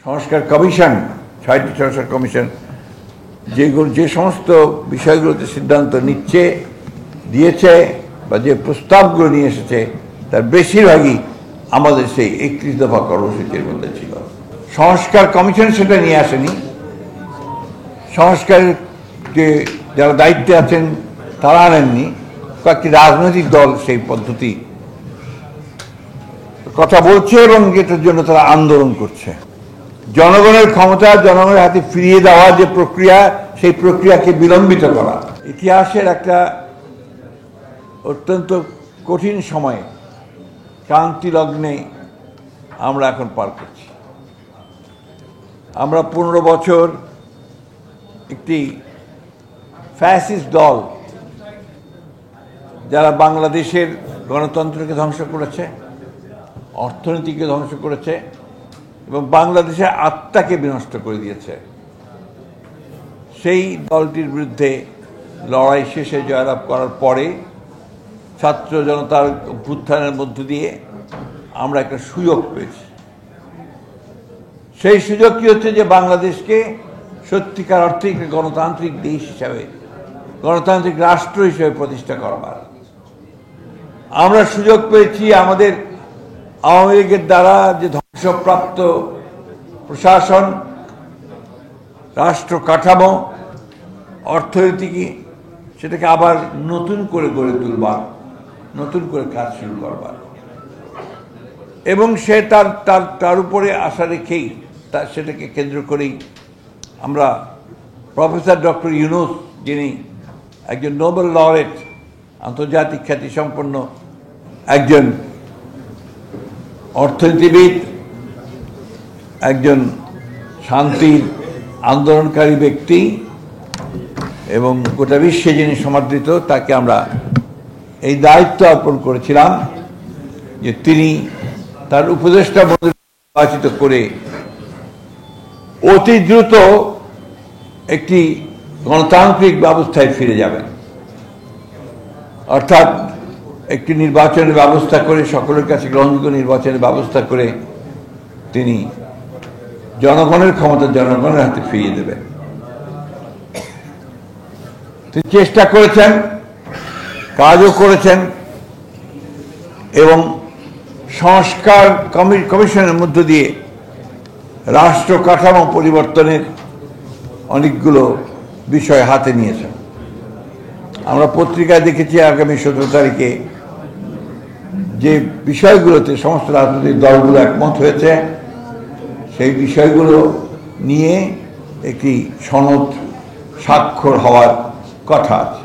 সংস্কার কমিশন, ৬টি সংস্কার কমিশন যে সমস্ত বিষয়গুলোতে সিদ্ধান্ত দিয়েছে বা যে প্রস্তাবগুলো নিয়ে এসেছে তার বেশিরভাগই আমাদের সেই ৩১ দফা কর্মসূচির মধ্যে ছিল। সংস্কার কমিশন সেটা নিয়ে আসেনি। সংস্কারের যে যারা দায়িত্বে আছেন তারা আনেননি, কয়েকটি রাজনৈতিক দল সেই পদ্ধতি কথা বলছে এবং এটার জন্য তারা আন্দোলন করছে। জনগণের ক্ষমতা জনগণের হাতে ফিরিয়ে দেওয়া যে প্রক্রিয়া, সেই প্রক্রিয়াকে বিলম্বিত করা। ইতিহাসের একটা অত্যন্ত কঠিন সময়ে ক্রান্তি লগ্নে আমরা এখন পার করছি। আমরা ১৫ বছর একটি ফ্যাসিস্ট দল যারা বাংলাদেশের গণতন্ত্রকে ধ্বংস করেছে, অর্থনীতিকে ধ্বংস করেছে এবং বাংলাদেশের আত্মাকে বিনষ্ট করে দিয়েছে, সেই দলটির বিরুদ্ধে লড়াই শেষে জয়লাভ করার পরে ছাত্র জনতার অভ্যুত্থানের মধ্য দিয়ে আমরা একটা সুযোগ পেয়েছি। সেই সুযোগ কি হচ্ছে যে বাংলাদেশকে সত্যিকার অর্থে একটি গণতান্ত্রিক দেশ হিসাবে, গণতান্ত্রিক রাষ্ট্র হিসেবে প্রতিষ্ঠা করবার আমরা সুযোগ পেয়েছি। আমাদের আওয়ামী লীগের দ্বারা যে ধ্বংসপ্রাপ্ত প্রশাসন, রাষ্ট্র কাঠামো, অর্থনীতি, সেটাকে আবার নতুন করে গড়ে তুলবার, নতুন করে কাজ শুরু করবার এবং সে তার উপরে আশা রেখেই সেটাকে কেন্দ্র করেই আমরা প্রফেসর ডক্টর ইউনূস, যিনি একজন নোবেল লরেট, আন্তর্জাতিক খ্যাতিসম্পন্ন একজন অর্থনীতিবিদ, একজন শান্তির আন্দোলনকারী ব্যক্তি এবং গোটা বিশ্বে যিনি সমাদৃত, তাকে আমরা এই দায়িত্ব অর্পণ করেছিলাম যে তিনি তার উপদেষ্টা মণ্ডলী নির্বাচিত করে অতি দ্রুত একটি গণতান্ত্রিক ব্যবস্থায় ফিরে যাবেন, অর্থাৎ একটি নির্বাচনের ব্যবস্থা করে, সকলের কাছে গ্রহণযোগ্য নির্বাচনের ব্যবস্থা করে তিনি জনগণের ক্ষমতা জনগণের হাতে ফিরিয়ে দেবেন। তিনি চেষ্টা করেছেন, কাজও করেছেন এবং সংস্কার কমিশনের মধ্য দিয়ে রাষ্ট্র কাঠামো পরিবর্তনের অনেকগুলো বিষয় হাতে নিয়েছেন। আমরা পত্রিকায় দেখেছি আগামী ১৭ তারিখে যে বিষয়গুলোতে সমস্ত রাজনৈতিক দলগুলো একমত হয়েছে, সেই বিষয়গুলো নিয়ে একটি সনদ স্বাক্ষর হওয়ার কথা আছে।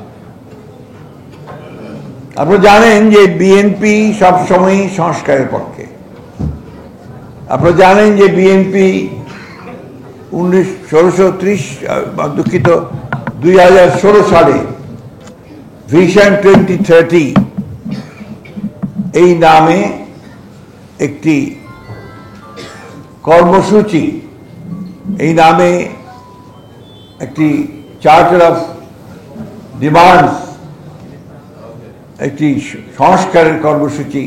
আপনারা জানেন যে বিএনপি সবসময়ই সংস্কারের পক্ষে। আপনারা জানেন যে বিএনপি 2016 সালে ভিশন 2030 এই নামে একটি কর্মসূচি, এই নামে একটি চার্টার অফ ডিমান্ডস, একটি সংস্কারের কর্মসূচি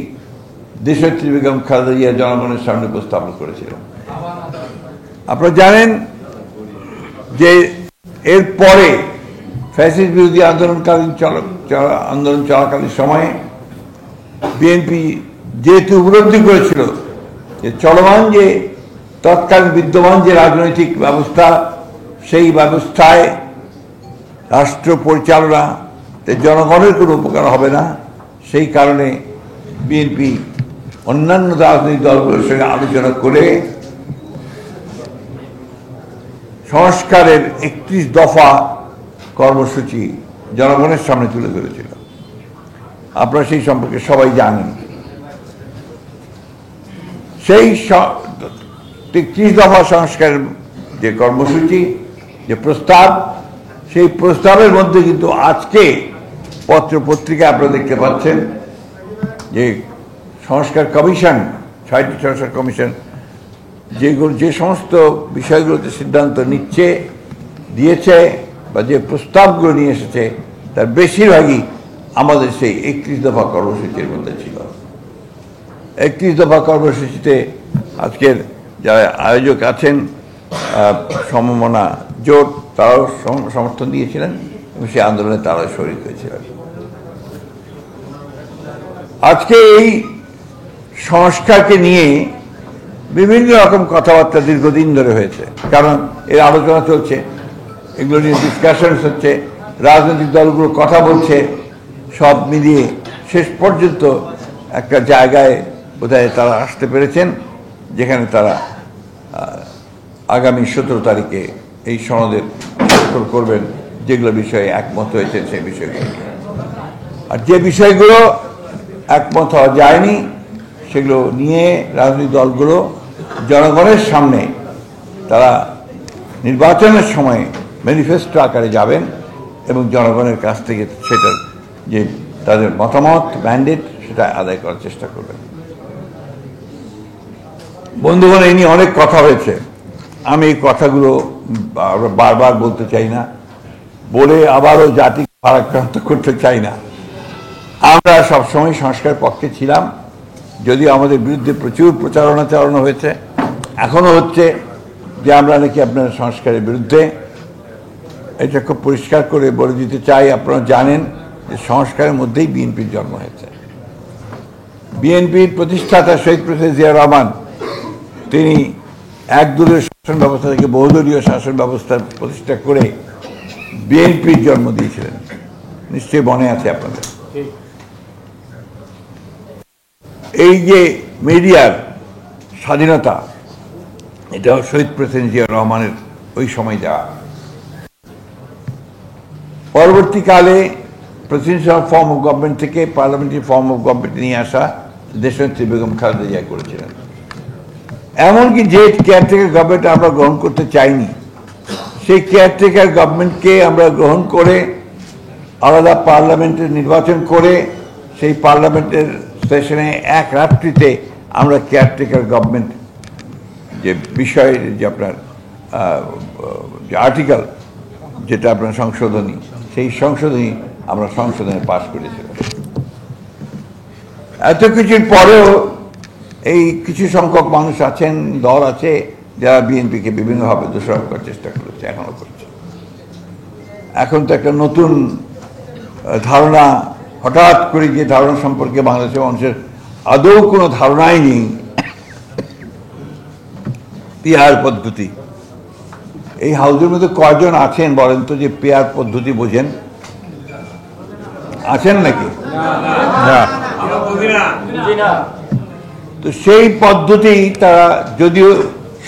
দেশনেত্রী বেগম খালেদা জিয়া জনগণের সামনে উপস্থাপন করেছিল। আপনারা জানেন যে এর পরে ফ্যাসিস্ট বিরোধী আন্দোলন চলাকালীন সময়ে বিএনপি যেহেতু উপলব্ধি করেছিল যে চলমান যে তৎকালীন বিদ্যমান যে রাজনৈতিক ব্যবস্থা, সেই ব্যবস্থায় রাষ্ট্র পরিচালনাতে জনগণের কোনো উপকার হবে না, সেই কারণে বিএনপি অন্যান্য রাজনৈতিক দলগুলোর সঙ্গে আলোচনা করে সংস্কারের ৩১ দফা কর্মসূচি জনগণের সামনে তুলে ধরেছিল। আপনারা সেই সম্পর্কে সবাই জানেন। সেই ৩১ দফা সংস্কারের যে কর্মসূচি, যে প্রস্তাব, সেই প্রস্তাবের মধ্যে কিন্তু আজকে পত্রিকায় আপনারা দেখতে পাচ্ছেন যে সংস্কার কমিশন, ৬টি সংস্কার কমিশন যে সমস্ত বিষয়গুলোতে সিদ্ধান্ত দিয়েছে বা যে প্রস্তাবগুলো নিয়ে এসেছে তার বেশিরভাগই আমাদের সেই ৩১ দফা কর্মসূচির মধ্যে ছিল। ৩১ দফা কর্মসূচিতে আজকের যারা আয়োজক আছেন, সমমনা জোট, তারাও সমর্থন দিয়েছিলেন এবং সেই আন্দোলনে তারাও শরিক হয়েছিলেন। আজকে এই সংস্কারকে নিয়ে বিভিন্ন রকম কথাবার্তা দীর্ঘদিন ধরে হয়েছে, কারণ এর আলোচনা চলছে, এগুলো নিয়ে ডিসকাশন হচ্ছে, রাজনৈতিক দলগুলো কথা বলছে, সব মিলিয়ে শেষ পর্যন্ত একটা জায়গায় বোধহয় তারা আসতে পেরেছেন যেখানে তারা আগামী 17 তারিখে এই সনদের স্বাক্ষর করবেন, যেগুলো বিষয়ে একমত হয়েছেন সেই বিষয়গুলো। আর যে বিষয়গুলো একমত হওয়া যায়নি সেগুলো নিয়ে রাজনৈতিক দলগুলো জনগণের সামনে তারা নির্বাচনের সময় ম্যানিফেস্টো আকারে যাবেন এবং জনগণের কাছ থেকে সেটার যে তাদের মতামত, ম্যান্ডেট, সেটা আদায় করার চেষ্টা করবেন। বন্ধুগণ, এই নিয়ে অনেক কথা হয়েছে, আমি এই কথাগুলো বারবার বলতে চাই না, বলে আবারও জাতিকে ভারাক্রান্ত করতে চাই না। আমরা সবসময় সংস্কার পক্ষে ছিলাম, যদিও আমাদের বিরুদ্ধে প্রচুর প্রচারণা চালানো হয়েছে, এখনো হচ্ছে যে আমরা নাকি আপনারা সংস্কারের বিরুদ্ধে। এটা খুব পরিষ্কার করে বলে দিতে চাই, আপনারা জানেন যে সংস্কারের মধ্যেই বিএনপির জন্ম হয়েছে। বিএনপির প্রতিষ্ঠাতা শহীদ প্রেসিডেন্ট জিয়া রহমান, তিনি একদলীয় শাসন ব্যবস্থা থেকে বহুদলীয় শাসন ব্যবস্থা প্রতিষ্ঠা করে বিএনপির জন্ম দিয়েছিলেন, নিশ্চয়ই মনে আছে আপনাদের। এই যে মিডিয়ার স্বাধীনতা, এটাও শহীদ প্রেসিডেন্ট জিয়া রহমানের ওই সময় দেওয়া। পরবর্তীকালে প্রেসিডেন্সিয়াল ফর্ম অফ গভর্নমেন্ট থেকে পার্লামেন্টারি ফর্ম অফ গভর্নমেন্ট নিয়ে আসা দেশনেত্রী বেগম খালেদা জিয়া করেছিলেন। এমনকি যে কেয়ারটেকার গভর্নমেন্ট আমরা গ্রহণ করতে চাইনি, সেই কেয়ারটেকার গভর্নমেন্টকে আমরা গ্রহণ করে আলাদা পার্লামেন্টের নির্বাচন করে সেই পার্লামেন্টের সেশনে এক রাত্রিতে আমরা কেয়ারটেকার গভর্নমেন্ট যে বিষয়ের যে আপনার যে আর্টিকেল, যেটা আপনার সংশোধনী, সেই সংশোধনী আমরা সংশোধনে পাশ করেছিলাম। এত কিছুর পরেও এই কিছু সংখ্যক মানুষ আছেন, দল আছে, যারা বিএনপিকে বিভিন্নভাবে দোষারোপ করার চেষ্টা করেছে, এখনো করছে। এখন তো একটা নতুন ধারণা, হঠাৎ করে যে ধারণা সম্পর্কে বাংলাদেশের মানুষের আদৌ কোনো ধারণাই নেই, পিয়ার পদ্ধতি। এই হাউজের মধ্যে কয়জন আছেন বলেন তো যে পেয়ার পদ্ধতি বোঝেন? আছেন নাকি? তো সেই পদ্ধতি তারা, যদিও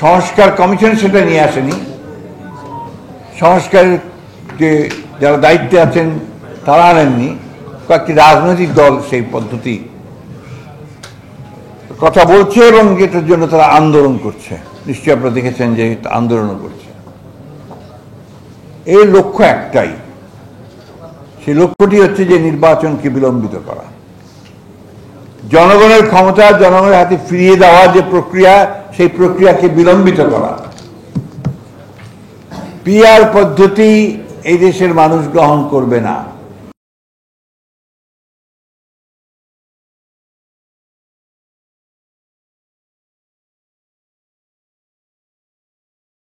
সংস্কার কমিশন সেটা নিয়ে আসেনি, সংস্কারের যে যারা দায়িত্বে আছেন তারা আনেননি, কয়েকটি রাজনৈতিক দল সেই পদ্ধতি কথা বলছে এবং এটার জন্য তারা আন্দোলন করছে। নিশ্চয়ই আপনারা দেখেছেন যে আন্দোলনও করছে। এর লক্ষ্য একটাই, সেই লক্ষ্যটি হচ্ছে যে নির্বাচনকে বিলম্বিত করা, জনগণের ক্ষমতা জনগণের হাতে ফিরিয়ে দেওয়ার যে প্রক্রিয়া, সেই প্রক্রিয়াকে বিলম্বিত করা। পিআর পদ্ধতি এই দেশের মানুষ গ্রহণ করবে না।